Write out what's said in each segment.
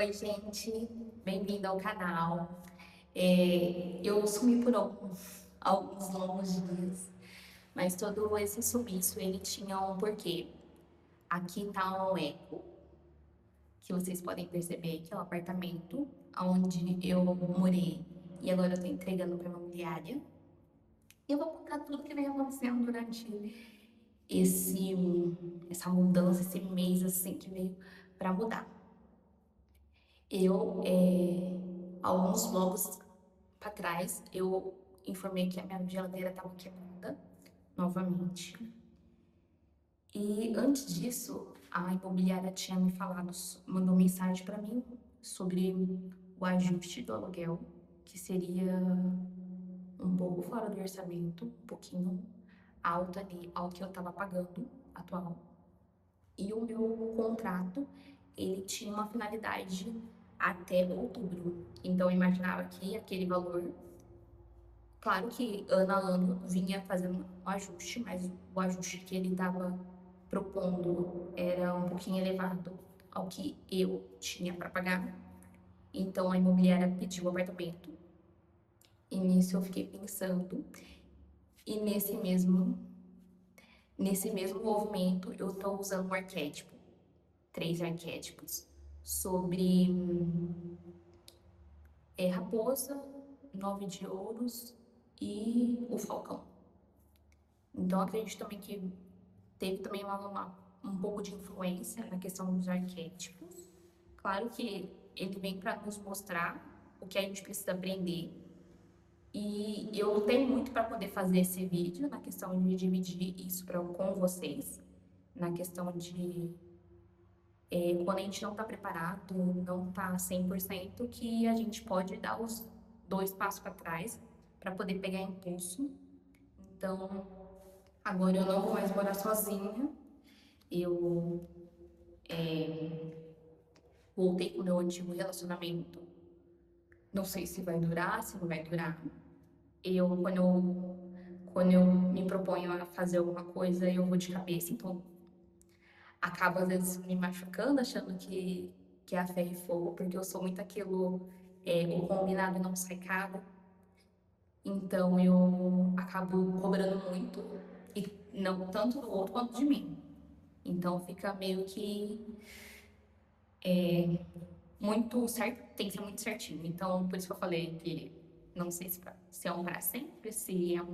Oi, gente, bem-vindo ao canal. Eu sumi por alguns longos dias, mas todo esse sumiço ele tinha um porquê. Aqui tá um eco, que vocês podem perceber que é o apartamento onde eu morei e agora eu tô entregando para imobiliária. E eu vou contar tudo que vem acontecendo durante esse, essa mudança, esse mês assim que veio para mudar. Eu, alguns vlogs para trás, eu informei que a minha geladeira estava quebrada novamente. E antes disso, a imobiliária tinha me falado, mandou mensagem para mim sobre o ajuste do aluguel, que seria um pouco fora do orçamento, um pouquinho alto ali ao que eu estava pagando atual. E o meu contrato, ele tinha uma finalidade até outubro. Então eu imaginava que aquele valor, claro que ano a ano vinha fazendo um ajuste, mas o ajuste que ele estava propondo era um pouquinho elevado ao que eu tinha para pagar. Então a imobiliária pediu o apartamento. E nisso eu fiquei pensando, e nesse mesmo movimento eu estou usando um arquétipo, três arquétipos, sobre raposa, nove de ouros e o falcão. Então acredito também que teve também um pouco de influência na questão dos arquétipos. Claro que ele vem para nos mostrar o que a gente precisa aprender. E eu lutei muito para poder fazer esse vídeo, na questão de dividir isso com vocês, na questão de quando a gente não está preparado, não está 100%, que a gente pode dar os dois passos para trás para poder pegar impulso. Então, agora eu não vou mais morar sozinha, eu voltei com o meu antigo relacionamento. Não sei se vai durar, se não vai durar. Quando eu me proponho a fazer alguma coisa, eu vou de cabeça, então acabo às vezes me machucando, achando que é a ferro e fogo, porque eu sou muito aquilo, o combinado não sai caro. Então eu acabo cobrando muito, e não tanto do outro quanto de mim. Então fica meio que muito certo, tem que ser muito certinho. Então por isso que eu falei que não sei se é um para sempre, se é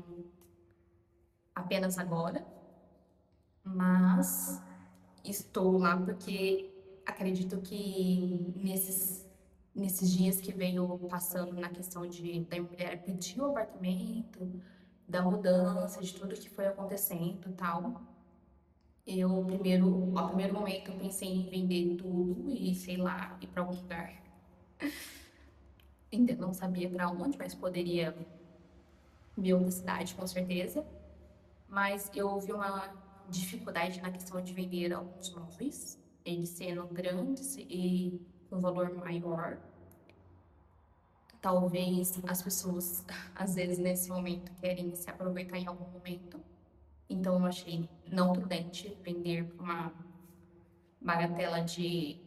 apenas agora, mas estou lá porque acredito que nesses dias que veio passando na questão da mulher pedir o apartamento, da mudança, de tudo que foi acontecendo e tal, ao primeiro momento, eu pensei em vender tudo e, sei lá, ir para algum lugar. Ainda não sabia para onde, mas poderia ver outra cidade, com certeza. Mas eu vi uma dificuldade na questão de vender alguns móveis, eles sendo grandes e com valor maior. Talvez as pessoas, às vezes, nesse momento, querem se aproveitar em algum momento. Então, eu achei não prudente vender por uma bagatela de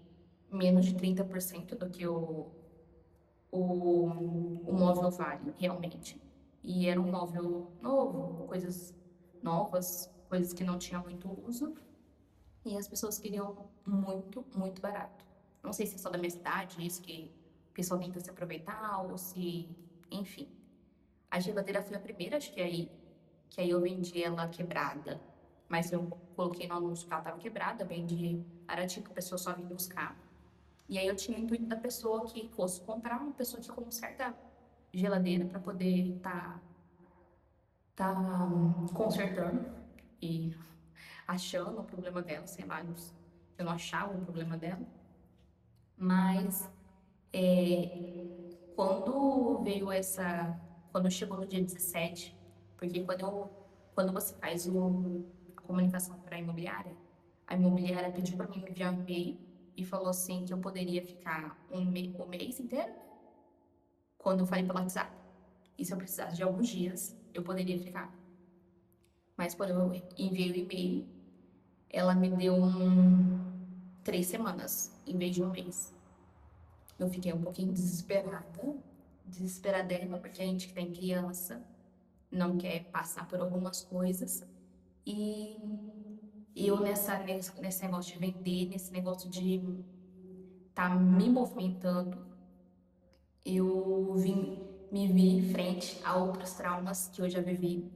menos de 30% do que o móvel vale, realmente. E era um móvel novo, coisas novas, coisas que não tinham muito uso. E as pessoas queriam muito, muito barato. Não sei se é só da minha cidade, isso que o pessoal tenta se aproveitar, ou se. Enfim. A geladeira foi a primeira, acho que aí eu vendi ela quebrada. Mas eu coloquei no anúncio que ela estava quebrada, vendi, era tipo, a pessoa só vinha buscar. E aí eu tinha o intuito da pessoa que fosse comprar, uma pessoa que conserta geladeira para poder tá consertando e achando o problema dela, sei lá, eu não achava o problema dela. Mas quando chegou no dia 17, porque quando você faz a comunicação para a imobiliária pediu para mim enviar um e-mail e falou assim que eu poderia ficar o mês inteiro, quando eu falei pelo WhatsApp. E se eu precisasse de alguns dias, eu poderia ficar. Mas quando eu enviei o e-mail, ela me deu 3 semanas em vez de um mês. Eu fiquei um pouquinho desesperada, desesperadérrima, porque a gente que tem criança não quer passar por algumas coisas. E eu nesse negócio de vender, nesse negócio de estar me movimentando, me vi frente a outros traumas que eu já vivi,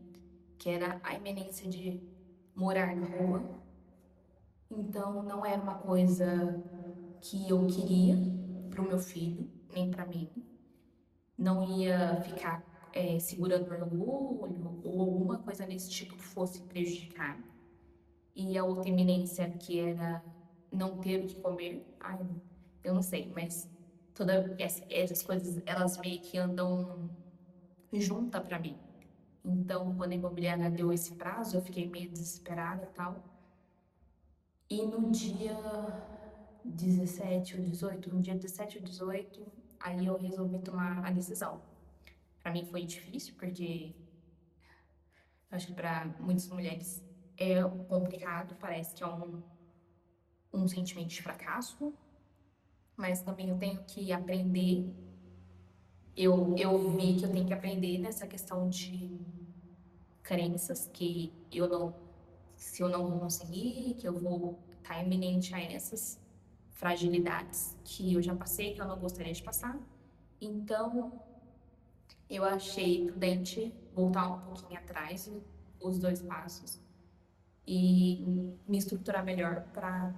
que era a iminência de morar na rua. Então não era uma coisa que eu queria para o meu filho, nem para mim. Não ia ficar segurando orgulho ou alguma coisa desse tipo que fosse prejudicar. E a outra iminência que era não ter o que comer, ai, eu não sei, mas todas essas coisas, elas meio que andam junta para mim. Então, quando a imobiliária deu esse prazo, eu fiquei meio desesperada e tal. E no dia 17 ou 18, no dia 17 ou 18, aí eu resolvi tomar a decisão. Para mim foi difícil, porque eu acho que para muitas mulheres é complicado, parece que é um sentimento de fracasso, mas também eu tenho que aprender. Eu vi que eu tenho que aprender nessa questão de crenças, que eu não, se eu não vou conseguir, que eu vou estar iminente a essas fragilidades que eu já passei, que eu não gostaria de passar. Então, eu achei prudente voltar um pouquinho atrás, os 2 passos, e me estruturar melhor para,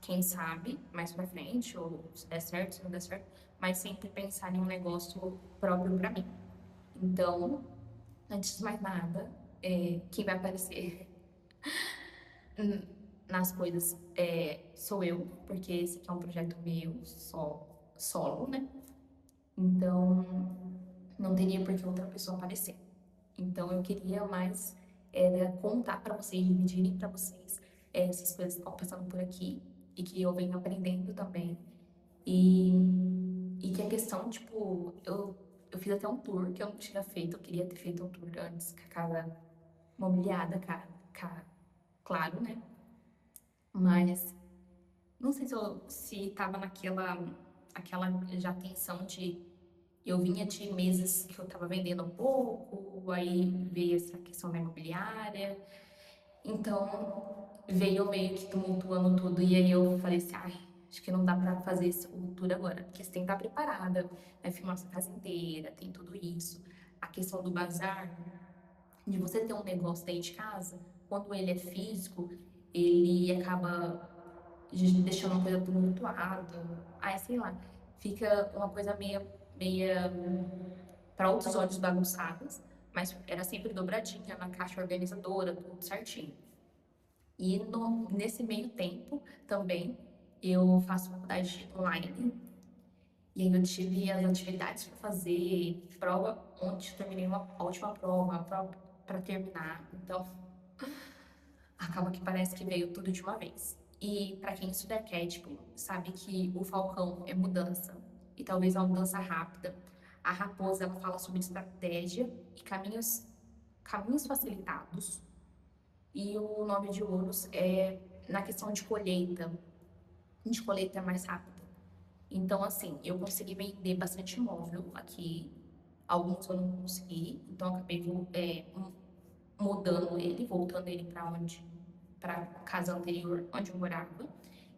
quem sabe, mais para frente, ou se der certo, se não der certo, mas sempre pensar em um negócio próprio para mim. Então, antes de mais nada, quem vai aparecer nas coisas sou eu, porque esse aqui é um projeto meu, solo, né? Então, não teria por que outra pessoa aparecer. Então, eu queria mais era contar para vocês, dividirem para vocês essas coisas que estão passando por aqui e que eu venho aprendendo também. E que a questão, tipo, eu fiz até um tour que eu não tinha feito, eu queria ter feito um tour antes, com a casa mobiliada, claro, né? Mas não sei se tava aquela já tensão de eu vinha de meses que eu tava vendendo um pouco, aí veio essa questão da imobiliária, então veio meio que tumultuando tudo, e aí eu falei assim, ai, acho que não dá pra fazer esse tour agora, porque você tem que estar preparada, vai filmar sua casa inteira, tem tudo isso. A questão do bazar, de você ter um negócio dentro de casa, quando ele é físico, ele acaba deixando uma coisa tumultuada, aí sei lá, fica uma coisa meia para outros olhos bagunçadas, mas era sempre dobradinha na caixa organizadora, tudo certinho. E nesse meio tempo também eu faço faculdade online e aí eu tive as atividades para fazer, prova, ontem eu terminei a última prova para terminar, então acaba que parece que veio tudo de uma vez. E para quem estuda arquétipo, sabe que o falcão é mudança, e talvez uma mudança rápida. A raposa, ela fala sobre estratégia e caminhos facilitados. E o 9 de ouros é na questão de colheita mais rápida. Então, assim, eu consegui vender bastante imóvel aqui, alguns eu não consegui, então eu acabei mudando ele, voltando ele para casa anterior, onde eu morava.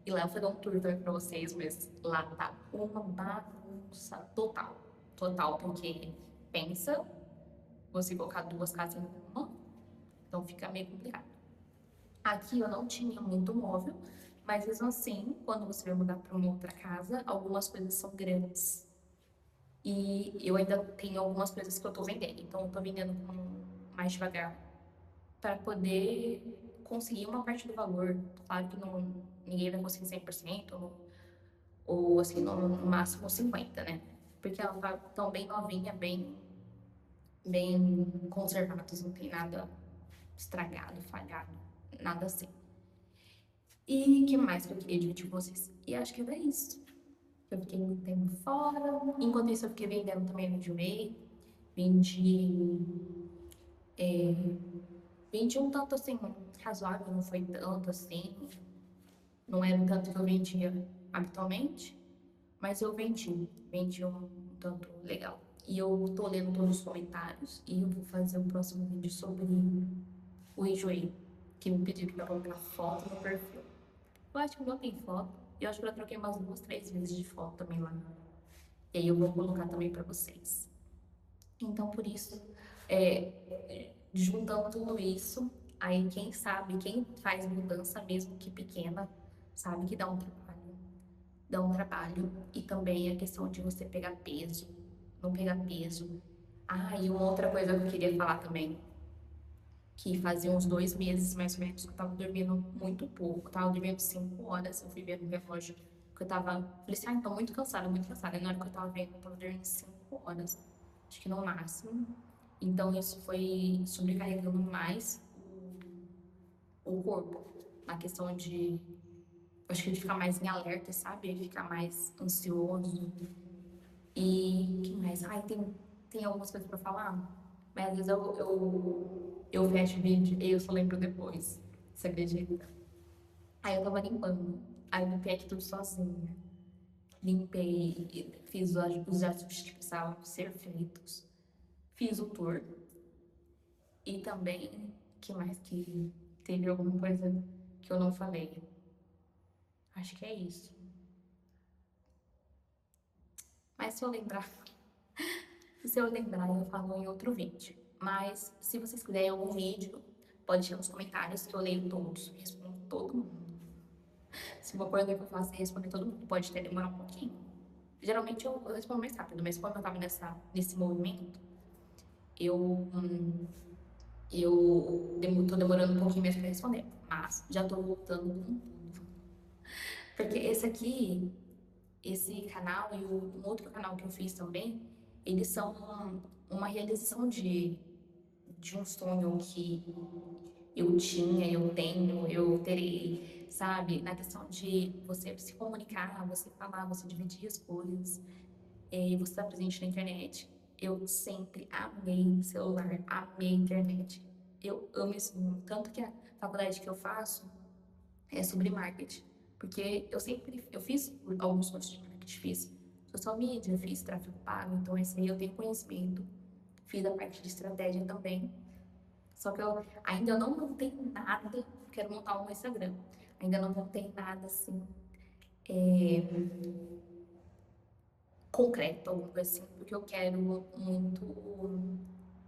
E lá eu vou dar um tour pra vocês, mas lá tá uma bagunça total. Total, porque pensa, você colocar 2 casas em uma, então fica meio complicado. Aqui eu não tinha muito móvel, mas mesmo assim, quando você vai mudar para uma outra casa, algumas coisas são grandes. E eu ainda tenho algumas coisas que eu tô vendendo, então eu tô vendendo mais devagar para poder conseguir uma parte do valor. Claro que ninguém vai conseguir 100%, ou assim, no máximo 50%, né? Porque ela tá tão bem novinha, bem conservada, não tem nada estragado, falhado, nada assim. E o que mais que eu queria dividir com vocês? E acho que era isso. Eu fiquei muito tempo fora. Enquanto isso, eu fiquei vendendo também no Jumei. Vendi, vendi um tanto assim, razoável, não foi tanto assim. Não era o tanto que eu vendia habitualmente. Mas eu vendi um tanto legal. E eu tô lendo todos os comentários e eu vou fazer o próximo vídeo sobre o enjoei, que me pediram pra colocar foto no perfil. Eu acho que não tem foto. Eu acho que eu já troquei umas 2, 3 vezes de foto também lá. E aí eu vou colocar também pra vocês. Então, por isso, juntando tudo isso, aí quem sabe, quem faz mudança mesmo que pequena, sabe que dá um trabalho. E também a questão de você pegar peso, não pegar peso. Ah, e uma outra coisa que eu queria falar também, que fazia uns 2 meses mais ou menos que eu tava dormindo muito pouco, eu tava dormindo 5 horas, eu fui ver no relógio, que eu tava, falei assim, tô muito cansada, muito cansada. E na hora que eu tava vendo, eu tava dormindo 5 horas, acho que no máximo. Então isso foi sobrecarregando mais o corpo, na questão de, acho que de ficar mais em alerta, sabe? Ficar mais ansioso. E que mais? Ai, tem algumas coisas pra falar, mas às vezes eu fecho o vídeo e eu só lembro depois. Você acredita? Aí eu tava limpando. Aí eu limpei aqui tudo sozinha. Limpei, fiz os ajustes que precisavam ser feitos. Fiz o tour. E também, que mais que teve alguma coisa que eu não falei? Acho que é isso. Mas se eu lembrar, eu falo em outro vídeo. Mas se vocês quiserem algum vídeo, pode deixar nos comentários que eu leio todos, respondo todo mundo. Se uma coisa que eu faço é responder todo mundo, pode até demorar um pouquinho. Geralmente eu respondo mais rápido, mas quando eu tava nesse movimento, eu, tô demorando um pouquinho mesmo pra responder. Mas já tô voltando com tudo. Porque esse canal e um outro canal que eu fiz também, eles são uma realização de um sonho que eu tinha, eu tenho, eu terei, sabe? Na questão de você se comunicar, você falar, você dividir as coisas, você estar presente na internet. Eu sempre amei celular, amei internet. Eu amo isso muito. Tanto que a faculdade que eu faço é sobre marketing. Porque eu fiz alguns cursos de marketing, fiz social media, fiz tráfego pago, então esse aí eu tenho conhecimento. Fiz a parte de estratégia também. Só que eu ainda não montei nada, quero montar um Instagram. Ainda não montei nada assim, concreto, alguma coisa assim, porque eu quero muito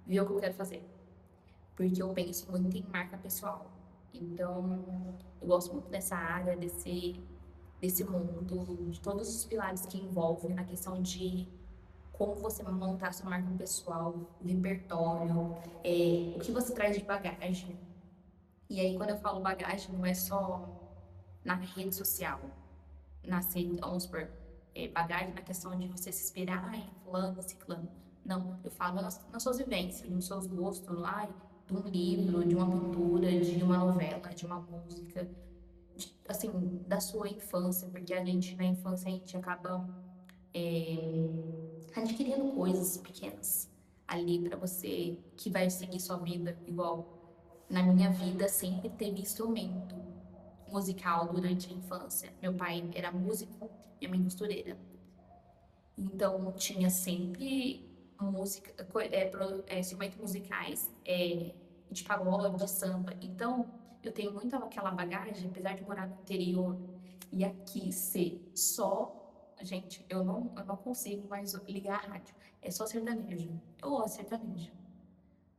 ver o que eu quero fazer. Porque eu penso muito em marca pessoal. Então, eu gosto muito dessa área, desse mundo, de todos os pilares que envolvem a questão de como você montar sua marca pessoal, o repertório, o que você traz de bagagem. E aí, quando eu falo bagagem, não é só na rede social, vamos supor, bagagem na questão de você se inspirar em fulano, ciclano. Não, eu falo nas suas vivências, nos seus gostos, lá, de um livro, de uma pintura, de uma novela, de uma música, assim, da sua infância, porque a gente, na infância, a gente acaba adquirindo coisas pequenas ali pra você, que vai seguir sua vida, igual na minha vida sempre teve instrumento musical durante a infância. Meu pai era músico, minha mãe costureira. Então tinha sempre música, instrumentos musicais, de pagode, de samba. Então eu tenho muito aquela bagagem, apesar de morar no interior e aqui ser só. Gente, eu não consigo mais ligar a rádio. É só sertanejo. Eu gosto de sertanejo.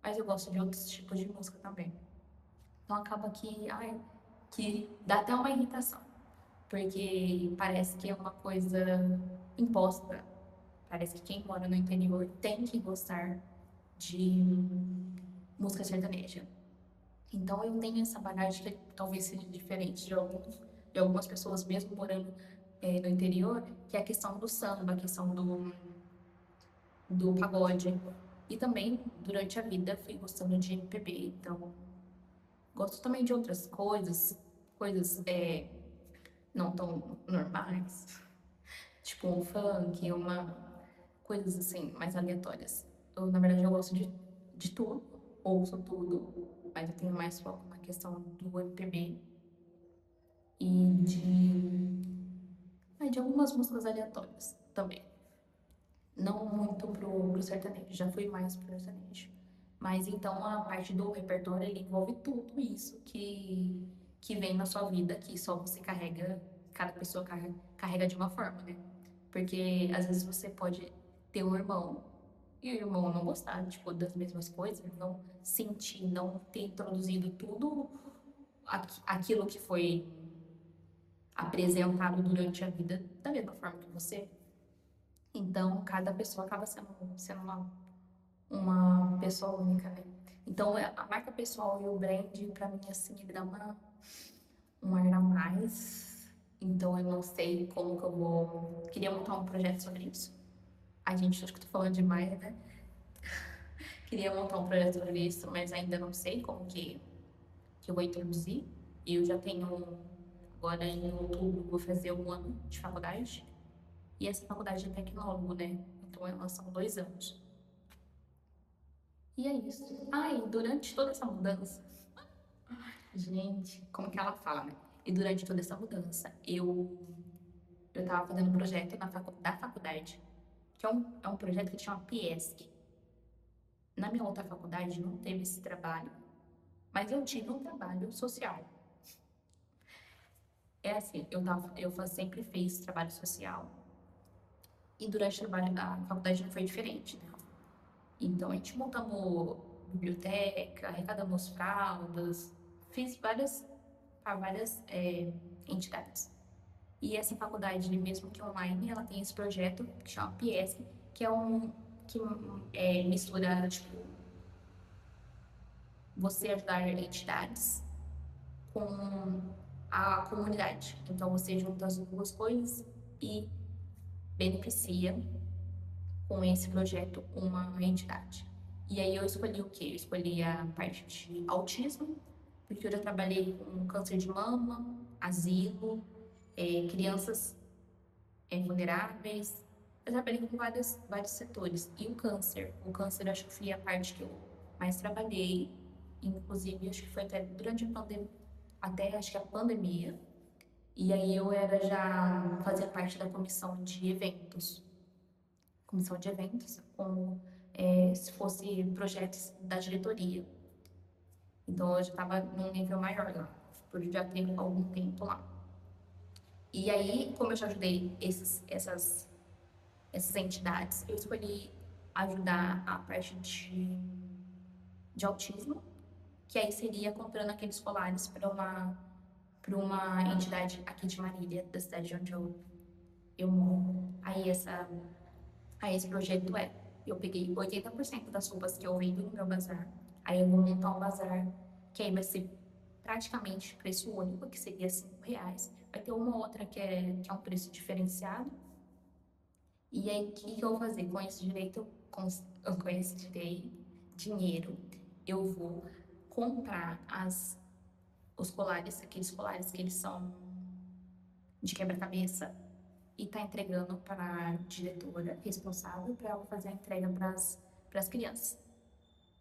Mas eu gosto de outros tipos de música também. Então acaba que dá até uma irritação, porque parece que é uma coisa imposta. Parece que quem mora no interior tem que gostar de música sertaneja. Então eu tenho essa bagagem que talvez seja diferente de algumas pessoas mesmo morando no interior, que é a questão do samba, a questão do pagode. E também, durante a vida, fui gostando de MPB, então gosto também de outras coisas não tão normais, tipo um funk, coisas assim, mais aleatórias. Eu, na verdade, eu gosto de tudo, ouço tudo, mas eu tenho mais foco na questão do MPB e de de algumas músicas aleatórias também. Não muito pro sertanejo, já fui mais pro sertanejo. Mas então a parte do repertório ele envolve tudo isso que vem na sua vida, que só você carrega, cada pessoa carrega de uma forma, né? Porque às vezes você pode ter um irmão e o irmão não gostar, tipo, das mesmas coisas, não sentir, não ter introduzido tudo aquilo que foi apresentado durante a vida da mesma forma que você. Então, cada pessoa acaba sendo uma pessoa única, né? Então, a marca pessoal e o brand, pra mim, assim, ele dá um ar a mais. Então, eu não sei como que eu vou. Queria montar um projeto sobre isso. A gente, acho que tô falando demais, né? Queria montar um projeto sobre isso, mas ainda não sei como que eu vou introduzir. E eu já tenho, agora em outubro, vou fazer um ano de faculdade. E essa faculdade é tecnólogo, né? Então, elas são 2 anos. E é isso. Ah, e durante toda essa mudança, gente, como que ela fala, né? E durante toda essa mudança, eu tava fazendo um projeto da faculdade, que é um projeto que chama PIESC. Na minha outra faculdade não teve esse trabalho, mas eu tive um trabalho social. É assim, sempre fiz trabalho social, e durante o trabalho da faculdade não foi diferente, né? Então a gente montamos biblioteca, arrecadamos fraldas, fiz para várias entidades. E essa faculdade, mesmo que online, ela tem esse projeto que chama PIESC, que é que mistura, tipo, você ajudar entidades com a comunidade. Então você junta as duas coisas e beneficia com esse projeto uma entidade. E aí eu escolhi o quê? Eu escolhi a parte de autismo, porque eu já trabalhei com câncer de mama, asilo, crianças vulneráveis. Eu trabalhei com vários setores. E o câncer acho que foi a parte que eu mais trabalhei. Inclusive, acho que foi até durante a pandemia, até acho que a pandemia. E aí eu já fazia parte da comissão de eventos. Comissão de eventos, como se fosse projetos da diretoria. Então eu já estava num nível maior lá, por já ter algum tempo lá. E aí, como eu já ajudei essas entidades, eu escolhi ajudar a parte de autismo, que aí seria comprando aqueles colares para uma entidade aqui de Marília, da cidade onde eu moro. Aí esse projeto eu peguei 80% das roupas que eu vendo no meu bazar, aí eu vou montar um bazar, que aí vai ser praticamente preço único, que seria R$ 5. Vai ter uma outra que é um preço diferenciado. E aí, o que eu vou fazer com esse direito, com esse dinheiro? Eu vou comprar os colares, aqueles colares que eles são de quebra-cabeça, e tá entregando para a diretora responsável para ela fazer a entrega para as crianças.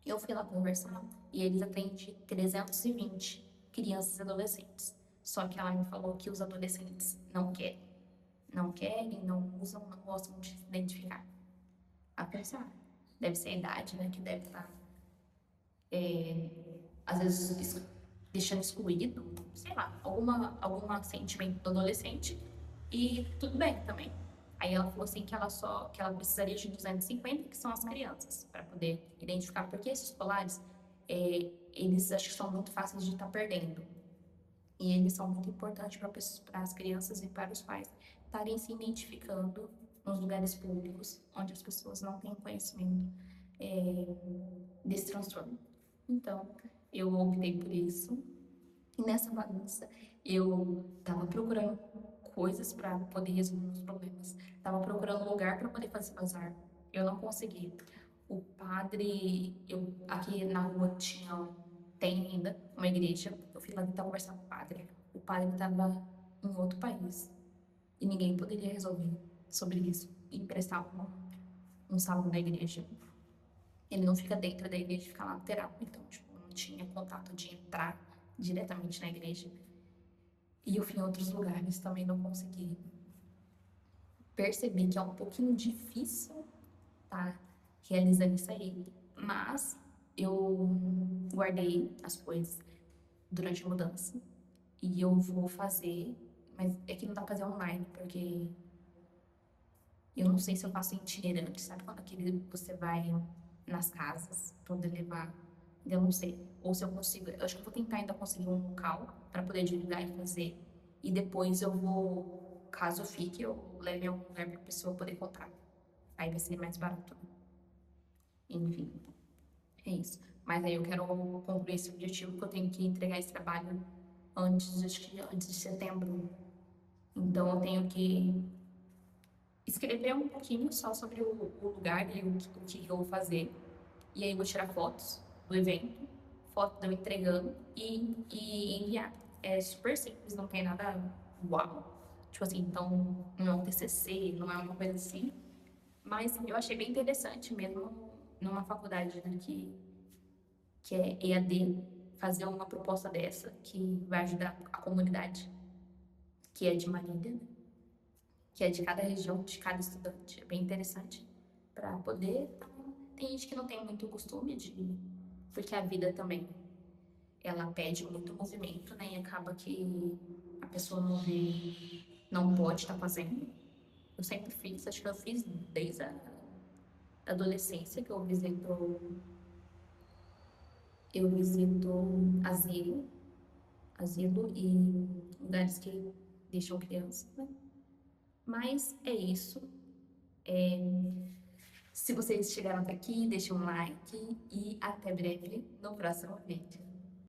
Eu fui lá conversar e eles atendem 320 crianças e adolescentes. Só que ela me falou que os adolescentes não querem. Não querem, não usam, não gostam de se identificar. A pensar, deve ser a idade, né, que deve estar, às vezes, deixando excluído, sei lá, algum sentimento do adolescente, e tudo bem também. Aí ela falou assim que ela precisaria de 250, que são as crianças, para poder identificar, porque esses colares, eles acho que são muito fáceis de estar perdendo. E eles são muito importantes para as crianças e para os pais estarem se identificando nos lugares públicos, onde as pessoas não têm conhecimento desse transtorno. Então, eu optei por isso. E nessa bagunça, eu estava procurando coisas para poder resolver os problemas. Estava procurando lugar para poder fazer bazar. Eu não consegui. O padre, aqui na rua tem ainda uma igreja. Eu fui lá tentar conversar com o padre. O padre estava em outro país e ninguém poderia resolver sobre isso. E emprestar um salão da igreja. Ele não fica dentro da igreja, fica lá lateral. Então, tipo, não tinha contato de entrar diretamente na igreja. E eu fui em outros lugares, também não consegui. percebi que é um pouquinho difícil tá realizando isso aí, mas eu guardei as coisas durante a mudança e eu vou fazer, mas é que não dá pra fazer online, porque eu não sei se eu faço itinerante, sabe? Quando aquele você vai nas casas poder levar, eu não sei. Ou se eu consigo, eu acho que eu vou tentar ainda conseguir um local para poder divulgar e fazer. E depois eu vou, caso fique, eu leve em algum lugar para a pessoa poder comprar. Aí vai ser mais barato. Enfim, é isso. Mas aí eu quero concluir esse objetivo que eu tenho que entregar esse trabalho antes, acho que antes de setembro. Então eu tenho que escrever um pouquinho só sobre o lugar e o que eu vou fazer. E aí eu vou tirar fotos do evento, foto de eu entregando e enviar. É super simples, não tem nada uau. Tipo assim, então não é um TCC, não é uma coisa assim. Mas eu achei bem interessante mesmo numa faculdade, né, que é EAD, fazer uma proposta dessa que vai ajudar a comunidade, que é de Marília, né? Que é de cada região, de cada estudante. É bem interessante para poder. Tem gente que não tem muito costume de. Porque a vida também, ela pede muito movimento, né? E acaba que a pessoa não vê, não pode estar fazendo. Eu sempre fiz, acho que eu fiz desde a adolescência, que eu visito asilo e lugares que deixam criança, né? Mas é isso. Se vocês chegaram até aqui, deixe um like e até breve no próximo vídeo.